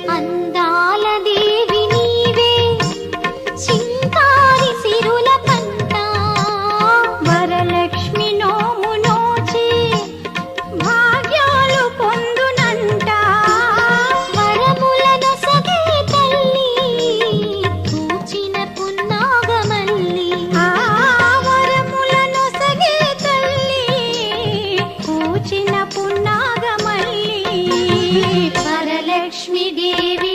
అందాల దేవి నీవే చింకారి సిరుల పంట వరలక్ష్మి నోము నోచి భాగ్యాలు పొందునంట వరములను సగే తల్లి పూచిన పున్నాగమల్లి వరములను సగే తల్లి పూచిన పున్నాగమల్లి వరలక్ష్మి దేవి